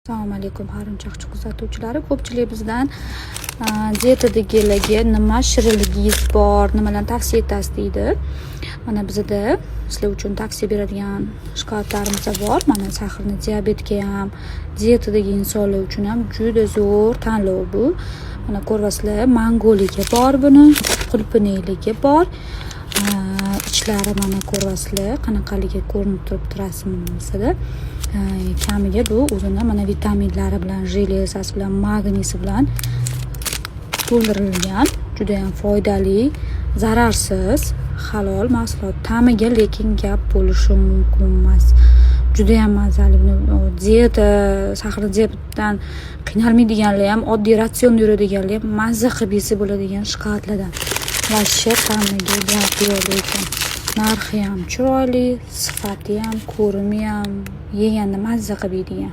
Assalomu alaykum harimchaqchi kuzatuvchilari. Ko'pchilik bizdan dietadagilarga nima shirinligingiz bor, nimalarni tavsiya etasiz deydi. Mana bizda sizlar uchun tavsiya beradigan shokoladlarimiz bor. Mana sahrni diabetga ham, dietadagi insonlar uchun ham juda zo'r tanlov bu. Mana ko'rasizlar, mangoligi bor buni, qulupniligi bor. Ichlari mana ko'rasizlar, qanaqaligi ko'rinib turibdi rasmimizda. Kamiga bu o'zini mana vitaminlari bilan, jelezasi bilan, magniysi bilan to'ldirilgan, juda ham foydali, zararsiz, halol mahsulot. Ta'miga lekin gap bo'lishi mumkin emas. Juda ham mazali. Dieta, sahar dietdan qiynalmaydiganlar ham, oddiy ratsion yuradiganlar ham mazza qilib yesa bo'ladigan shokoladlardan. Vashsha ta'miga gap yo'q ekan. Narxi ham chiroyli, sifati ham, ko'rimi ham, yeganda mazza qilib yeydigan.